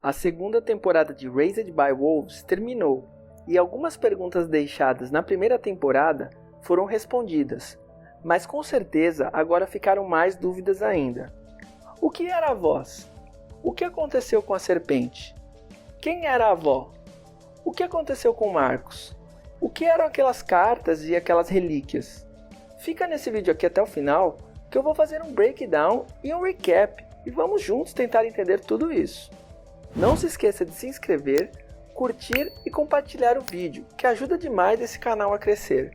A segunda temporada de Raised by Wolves terminou, e algumas perguntas deixadas na primeira temporada foram respondidas, mas com certeza agora ficaram mais dúvidas ainda. O que era a voz? O que aconteceu com a serpente? Quem era a avó? O que aconteceu com Marcos? O que eram aquelas cartas e aquelas relíquias? Fica nesse vídeo aqui até o final, que eu vou fazer um breakdown e um recap, e vamos juntos tentar entender tudo isso. Não se esqueça de se inscrever, curtir e compartilhar o vídeo, que ajuda demais esse canal a crescer.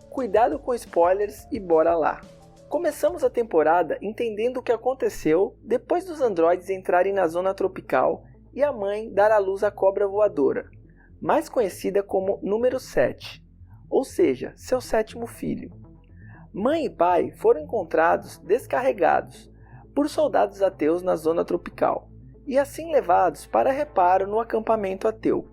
Cuidado com spoilers e bora lá! Começamos a temporada entendendo o que aconteceu depois dos androides entrarem na zona tropical e a mãe dar à luz a cobra voadora, mais conhecida como número 7, ou seja, seu sétimo filho. Mãe e pai foram encontrados descarregados por soldados ateus na zona tropical, e assim levados para reparo no acampamento ateu.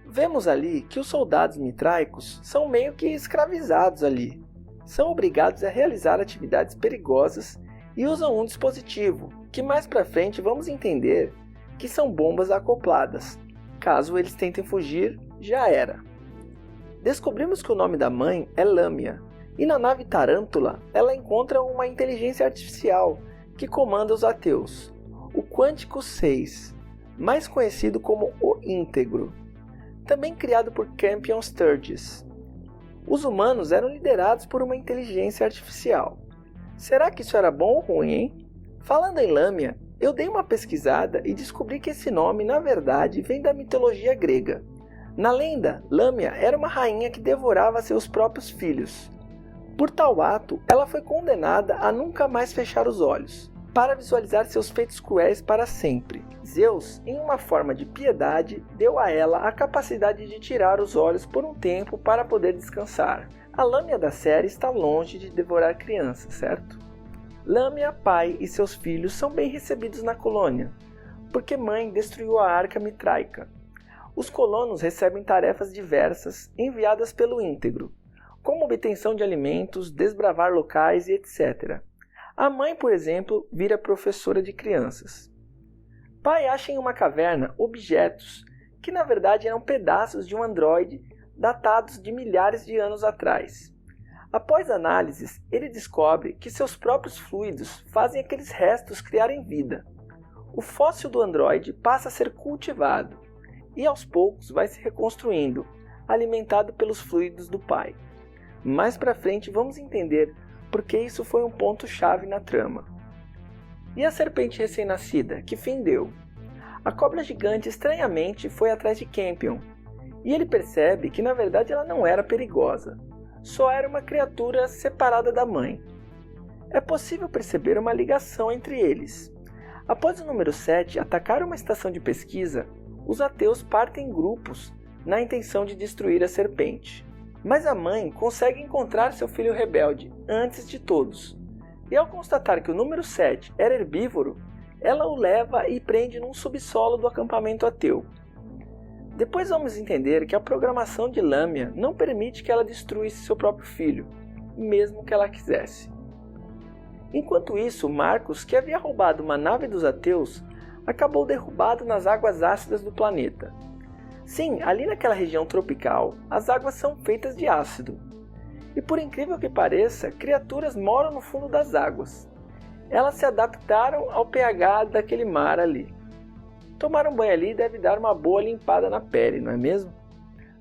Vemos ali que os soldados mitraicos são meio que escravizados ali. São obrigados a realizar atividades perigosas e usam um dispositivo, que mais pra frente vamos entender que são bombas acopladas. Caso eles tentem fugir, já era. Descobrimos que o nome da mãe é Lâmia, e na nave Tarântula ela encontra uma inteligência artificial que comanda os ateus, o Quântico 6, mais conhecido como o Íntegro, também criado por Campion Sturgis. Os humanos eram liderados por uma inteligência artificial. Será que isso era bom ou ruim, hein? Falando em Lâmia, eu dei uma pesquisada e descobri que esse nome, na verdade, vem da mitologia grega. Na lenda, Lâmia era uma rainha que devorava seus próprios filhos. Por tal ato, ela foi condenada a nunca mais fechar os olhos, para visualizar seus feitos cruéis para sempre. Zeus, em uma forma de piedade, deu a ela a capacidade de tirar os olhos por um tempo para poder descansar. A Lâmia da série está longe de devorar crianças, certo? Lâmia, pai e seus filhos são bem recebidos na colônia, porque mãe destruiu a arca mitraica. Os colonos recebem tarefas diversas enviadas pelo Íntegro, como obtenção de alimentos, desbravar locais e etc. A mãe, por exemplo, vira professora de crianças. Pai acha em uma caverna objetos que na verdade eram pedaços de um androide datados de milhares de anos atrás. Após análises, ele descobre que seus próprios fluidos fazem aqueles restos criarem vida. O fóssil do androide passa a ser cultivado e aos poucos vai se reconstruindo, alimentado pelos fluidos do pai. Mais pra frente vamos entender porque isso foi um ponto-chave na trama. E a serpente recém-nascida, que fim deu? A cobra gigante estranhamente foi atrás de Campion, e ele percebe que na verdade ela não era perigosa, só era uma criatura separada da mãe. É possível perceber uma ligação entre eles. Após o número 7 atacar uma estação de pesquisa, os ateus partem em grupos na intenção de destruir a serpente. Mas a mãe consegue encontrar seu filho rebelde antes de todos. E ao constatar que o número 7 era herbívoro, ela o leva e prende num subsolo do acampamento ateu. Depois vamos entender que a programação de Lâmia não permite que ela destruísse seu próprio filho, mesmo que ela quisesse. Enquanto isso, Marcos, que havia roubado uma nave dos ateus, acabou derrubado nas águas ácidas do planeta. Sim, ali naquela região tropical, as águas são feitas de ácido. E por incrível que pareça, criaturas moram no fundo das águas. Elas se adaptaram ao pH daquele mar ali. Tomar um banho ali deve dar uma boa limpada na pele, não é mesmo?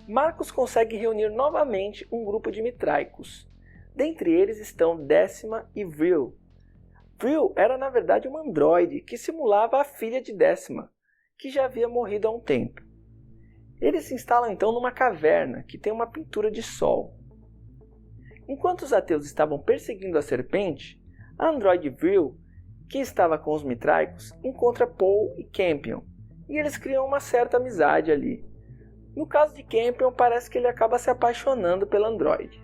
Marcos consegue reunir novamente um grupo de mitraicos. Dentre eles estão Décima e Vril. Vril era na verdade um androide que simulava a filha de Décima, que já havia morrido há um tempo. Eles se instalam então numa caverna que tem uma pintura de sol. Enquanto os ateus estavam perseguindo a serpente, a androide Vril, que estava com os mitraicos, encontra Paul e Campion, e eles criam uma certa amizade ali. No caso de Campion, parece que ele acaba se apaixonando pela androide.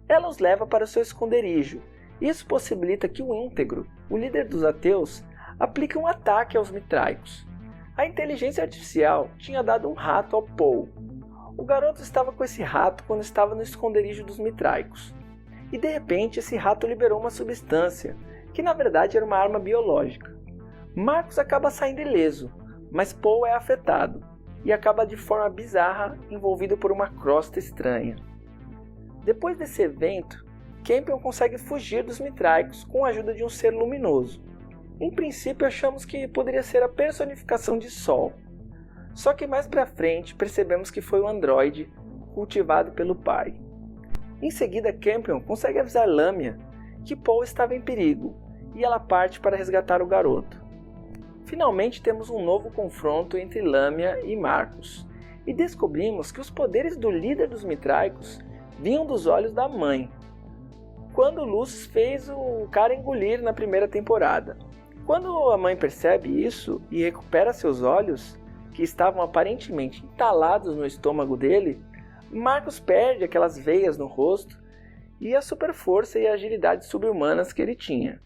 Ela os leva para o seu esconderijo, e isso possibilita que o Íntegro, o líder dos ateus, aplique um ataque aos mitraicos. A inteligência artificial tinha dado um rato ao Paul. O garoto estava com esse rato quando estava no esconderijo dos mitraicos. E de repente esse rato liberou uma substância, que na verdade era uma arma biológica. Marcos acaba saindo ileso, mas Paul é afetado e acaba de forma bizarra envolvido por uma crosta estranha. Depois desse evento, Campion consegue fugir dos Mitraicos com a ajuda de um ser luminoso. Em princípio achamos que poderia ser a personificação de Sol, só que mais pra frente percebemos que foi o androide cultivado pelo pai. Em seguida, Campion consegue avisar Lamia que Paul estava em perigo e ela parte para resgatar o garoto. Finalmente temos um novo confronto entre Lamia e Marcus e descobrimos que os poderes do líder dos Mitraicos vinham dos olhos da mãe, quando Lucius fez o cara engolir na primeira temporada. Quando a mãe percebe isso e recupera seus olhos, que estavam aparentemente entalados no estômago dele, Marcus perde aquelas veias no rosto e a super força e agilidade subhumanas que ele tinha.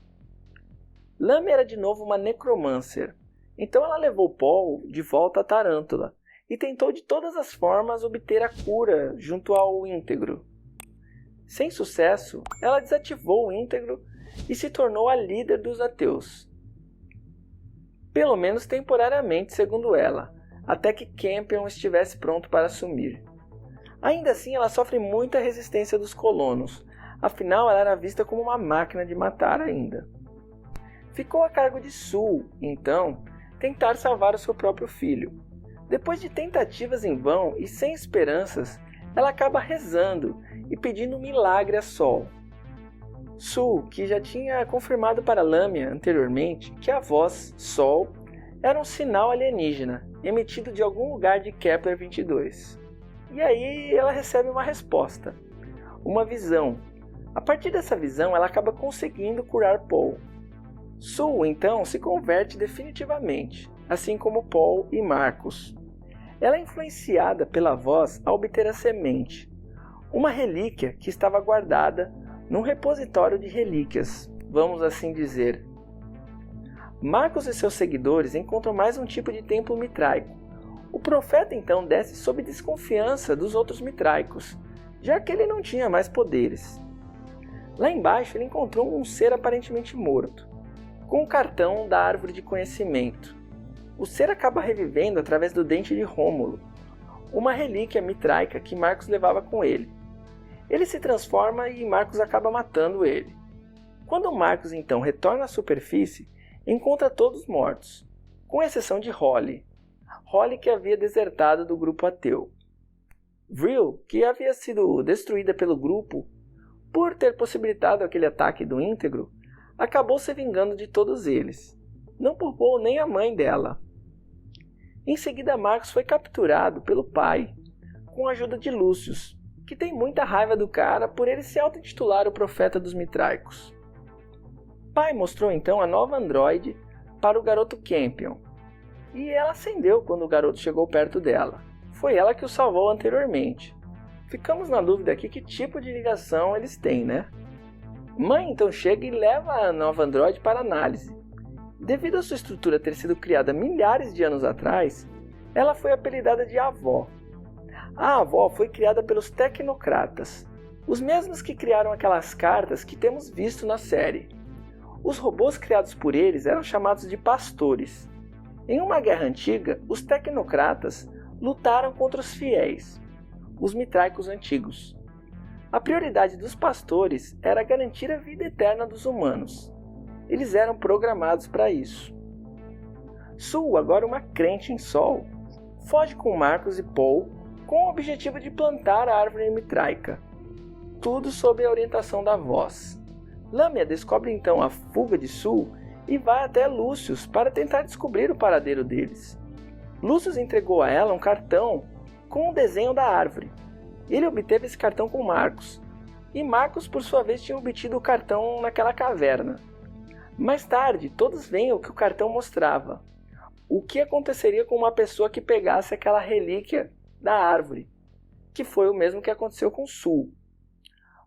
Lamia era de novo uma necromancer, então ela levou Paul de volta a Tarântula e tentou de todas as formas obter a cura junto ao Íntegro. Sem sucesso, ela desativou o Íntegro e se tornou a líder dos ateus. Pelo menos temporariamente, segundo ela, até que Campion estivesse pronto para assumir. Ainda assim, ela sofre muita resistência dos colonos, afinal ela era vista como uma máquina de matar ainda. Ficou a cargo de Sul, então, tentar salvar o seu próprio filho. Depois de tentativas em vão e sem esperanças, ela acaba rezando e pedindo um milagre a Sol. Sul, que já tinha confirmado para Lamia anteriormente que a voz Sol era um sinal alienígena emitido de algum lugar de Kepler 22. E aí ela recebe uma resposta, uma visão. A partir dessa visão ela acaba conseguindo curar Paul. Sul então se converte definitivamente, assim como Paul e Marcus. Ela é influenciada pela voz a obter a semente, uma relíquia que estava guardada num repositório de relíquias, vamos assim dizer. Marcus e seus seguidores encontram mais um tipo de templo mitraico. O profeta então desce sob desconfiança dos outros mitraicos, já que ele não tinha mais poderes. Lá embaixo ele encontrou um ser aparentemente morto, com um cartão da árvore de conhecimento. O ser acaba revivendo através do dente de Rômulo, uma relíquia mitraica que Marcus levava com ele. Ele se transforma e Marcus acaba matando ele. Quando Marcus então retorna à superfície, encontra todos mortos, com exceção de Holly. Holly que havia desertado do grupo ateu. Vril, que havia sido destruída pelo grupo por ter possibilitado aquele ataque do Íntegro, acabou se vingando de todos eles. Não poupou nem a mãe dela. Em seguida, Marcus foi capturado pelo pai, com a ajuda de Lucius, que tem muita raiva do cara por ele se auto-intitular o profeta dos Mitraicos. Pai mostrou então a nova androide para o garoto Campion, e ela acendeu quando o garoto chegou perto dela. Foi ela que o salvou anteriormente. Ficamos na dúvida aqui que tipo de ligação eles têm, né? Mãe então chega e leva a nova androide para análise. Devido a sua estrutura ter sido criada milhares de anos atrás, ela foi apelidada de Avó. A Avó foi criada pelos Tecnocratas, os mesmos que criaram aquelas cartas que temos visto na série. Os robôs criados por eles eram chamados de pastores. Em uma guerra antiga, os Tecnocratas lutaram contra os fiéis, os Mitraicos antigos. A prioridade dos pastores era garantir a vida eterna dos humanos. Eles eram programados para isso. Sul, agora uma crente em Sol, foge com Marcus e Paul com o objetivo de plantar a árvore mitraica. Tudo sob a orientação da voz. Lamia descobre então a fuga de Sul e vai até Lucius para tentar descobrir o paradeiro deles. Lucius entregou a ela um cartão com o desenho da árvore. Ele obteve esse cartão com Marcus, e Marcus por sua vez tinha obtido o cartão naquela caverna. Mais tarde, todos veem o que o cartão mostrava. O que aconteceria com uma pessoa que pegasse aquela relíquia da árvore, que foi o mesmo que aconteceu com Sul.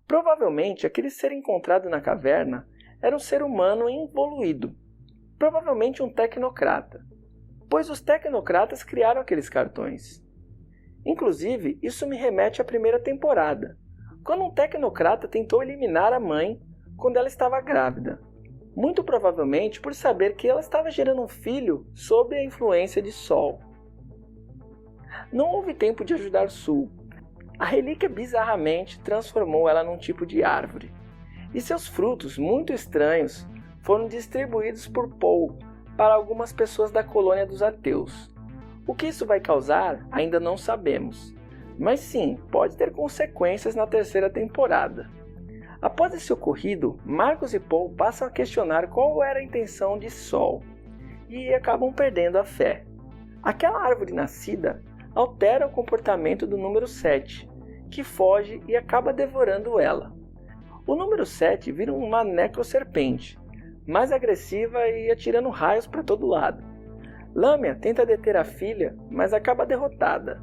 Provavelmente, aquele ser encontrado na caverna era um ser humano evoluído, provavelmente um tecnocrata, pois os tecnocratas criaram aqueles cartões. Inclusive, isso me remete à primeira temporada, quando um tecnocrata tentou eliminar a mãe quando ela estava grávida. muito provavelmente por saber que ela estava gerando um filho sob a influência de Sol. Não houve tempo de ajudar Sue. A relíquia bizarramente transformou ela num tipo de árvore, e seus frutos, muito estranhos, foram distribuídos por Paul para algumas pessoas da colônia dos ateus. O que isso vai causar, ainda não sabemos, mas sim, pode ter consequências na terceira temporada. Após esse ocorrido, Marcus e Paul passam a questionar qual era a intenção de Sol, e acabam perdendo a fé. Aquela árvore nascida altera o comportamento do número 7, que foge e acaba devorando ela. O número 7 vira uma necroserpente, mais agressiva e atirando raios para todo lado. Lamia tenta deter a filha, mas acaba derrotada.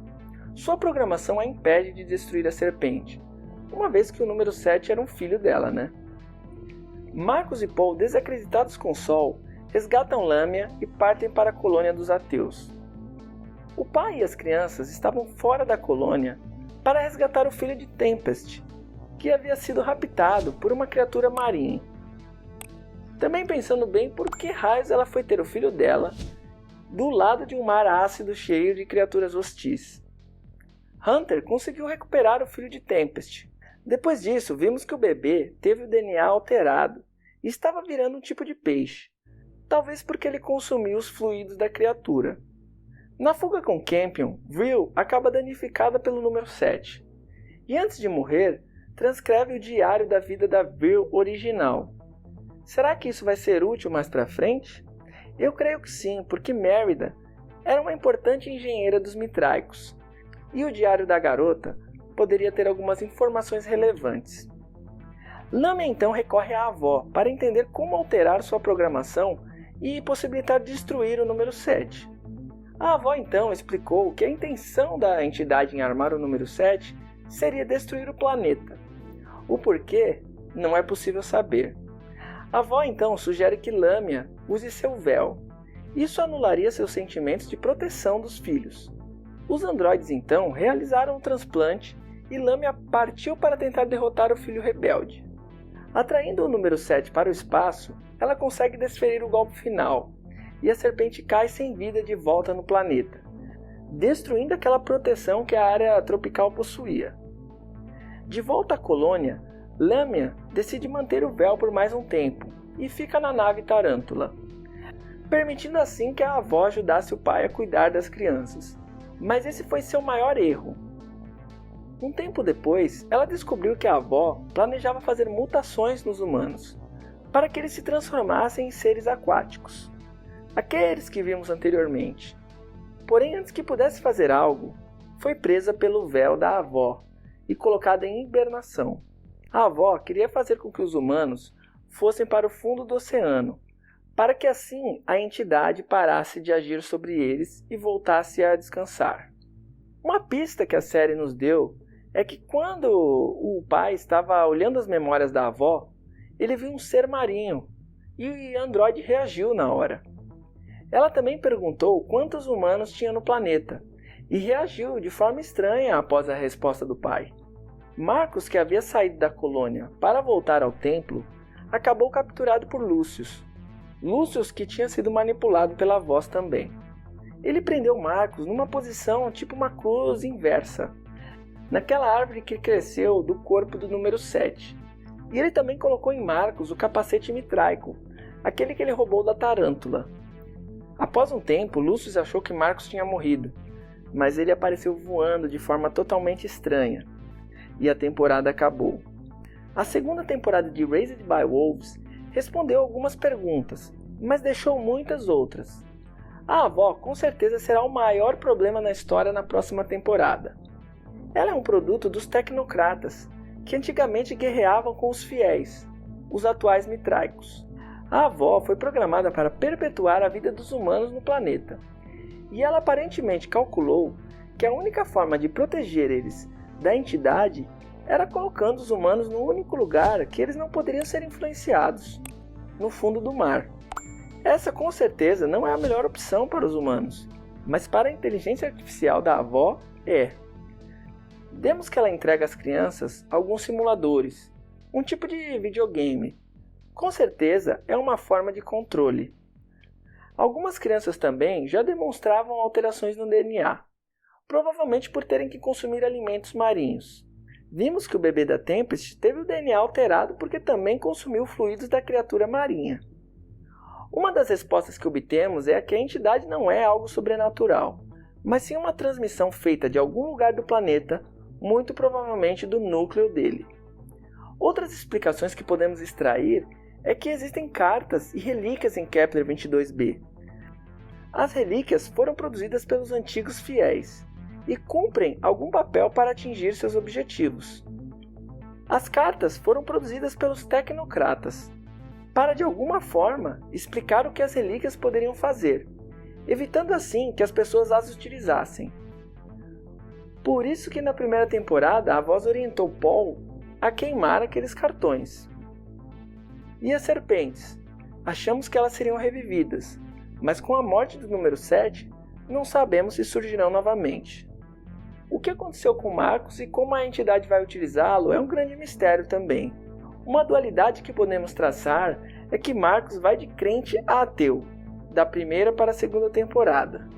Sua programação a impede de destruir a serpente, uma vez que o número 7 era um filho dela, né? Marcus e Paul, desacreditados com Sol, resgatam Lamia e partem para a colônia dos ateus. O pai e as crianças estavam fora da colônia para resgatar o filho de Tempest, que havia sido raptado por uma criatura marinha. Também pensando bem por que raios ela foi ter o filho dela do lado de um mar ácido cheio de criaturas hostis. Hunter conseguiu recuperar o filho de Tempest. Depois disso, vimos que o bebê teve o DNA alterado e estava virando um tipo de peixe, talvez porque ele consumiu os fluidos da criatura. Na fuga com Campion, Vril acaba danificada pelo número 7, e antes de morrer, transcreve o diário da vida da Vril original. Será que isso vai ser útil mais para frente? Eu creio que sim, porque Merida era uma importante engenheira dos Mitraicos, e o diário da garota poderia ter algumas informações relevantes. Lamia então recorre à avó para entender como alterar sua programação e possibilitar destruir o número 7. A avó então explicou que a intenção da entidade em armar o número 7 seria destruir o planeta. O porquê não é possível saber. A avó então sugere que Lamia use seu véu. Isso anularia seus sentimentos de proteção dos filhos. Os androides então realizaram um transplante e Lamia partiu para tentar derrotar o filho rebelde. Atraindo o número 7 para o espaço, ela consegue desferir o golpe final, e a serpente cai sem vida de volta no planeta, destruindo aquela proteção que a área tropical possuía. De volta à colônia, Lamia decide manter o véu por mais um tempo e fica na nave Tarântula, permitindo assim que a avó ajudasse o pai a cuidar das crianças. Mas esse foi seu maior erro. Um tempo depois, ela descobriu que a avó planejava fazer mutações nos humanos, para que eles se transformassem em seres aquáticos, aqueles que vimos anteriormente. Porém, antes que pudesse fazer algo, foi presa pelo véu da avó e colocada em hibernação. A avó queria fazer com que os humanos fossem para o fundo do oceano, para que assim a entidade parasse de agir sobre eles e voltasse a descansar. Uma pista que a série nos deu é que quando o pai estava olhando as memórias da avó, ele viu um ser marinho e o androide reagiu na hora. Ela também perguntou quantos humanos tinha no planeta e reagiu de forma estranha após a resposta do pai. Marcus, que havia saído da colônia para voltar ao templo, acabou capturado por Lucius. Lucius, que tinha sido manipulado pela voz também. Ele prendeu Marcus numa posição tipo uma cruz inversa, naquela árvore que cresceu do corpo do número 7. E ele também colocou em Marcus o capacete mitraico, aquele que ele roubou da Tarântula. Após um tempo, Lucius achou que Marcus tinha morrido, mas ele apareceu voando de forma totalmente estranha, e a temporada acabou. A segunda temporada de Raised by Wolves respondeu algumas perguntas, mas deixou muitas outras. A avó com certeza será o maior problema na história na próxima temporada. Ela é um produto dos tecnocratas, que antigamente guerreavam com os fiéis, os atuais mitraicos. A avó foi programada para perpetuar a vida dos humanos no planeta, e ela aparentemente calculou que a única forma de proteger eles da entidade era colocando os humanos no único lugar que eles não poderiam ser influenciados, no fundo do mar. Essa com certeza não é a melhor opção para os humanos, mas para a inteligência artificial da avó é. Vemos que ela entrega às crianças alguns simuladores, um tipo de videogame, Com certeza é uma forma de controle. Algumas crianças também já demonstravam alterações no DNA, provavelmente por terem que consumir alimentos marinhos. Vimos que o bebê da Tempest teve o DNA alterado porque também consumiu fluidos da criatura marinha. Uma das respostas que obtemos é que a entidade não é algo sobrenatural, mas sim uma transmissão feita de algum lugar do planeta, muito provavelmente do núcleo dele. Outras explicações que podemos extrair é que existem cartas e relíquias em Kepler 22b. As relíquias foram produzidas pelos antigos fiéis e cumprem algum papel para atingir seus objetivos. As cartas foram produzidas pelos tecnocratas, para de alguma forma explicar o que as relíquias poderiam fazer, evitando assim que as pessoas as utilizassem. Por isso que na primeira temporada a voz orientou Paul a queimar aqueles cartões. E as serpentes? Achamos que elas seriam revividas, mas com a morte do número 7, não sabemos se surgirão novamente. O que aconteceu com Marcos e como a entidade vai utilizá-lo é um grande mistério também. Uma dualidade que podemos traçar é que Marcos vai de crente a ateu, da primeira para a segunda temporada.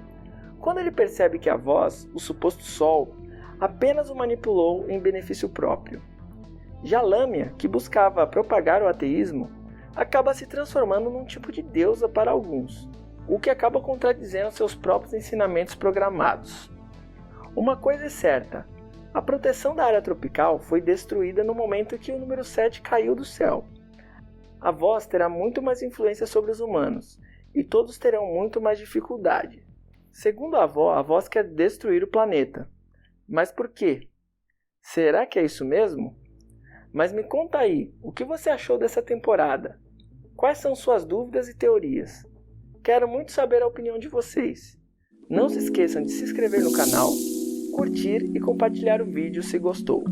Quando ele percebe que a voz, o suposto Sol, apenas o manipulou em benefício próprio. Já Lâmia, que buscava propagar o ateísmo, acaba se transformando num tipo de deusa para alguns, o que acaba contradizendo seus próprios ensinamentos programados. Uma coisa é certa, a proteção da área tropical foi destruída no momento que o número 7 caiu do céu. A voz terá muito mais influência sobre os humanos, e todos terão muito mais dificuldade. Segundo a avó, a voz quer destruir o planeta. Mas por quê? Será que é isso mesmo? Mas me conta aí, o que você achou dessa temporada? Quais são suas dúvidas e teorias? Quero muito saber a opinião de vocês. Não se esqueçam de se inscrever no canal, curtir e compartilhar o vídeo se gostou.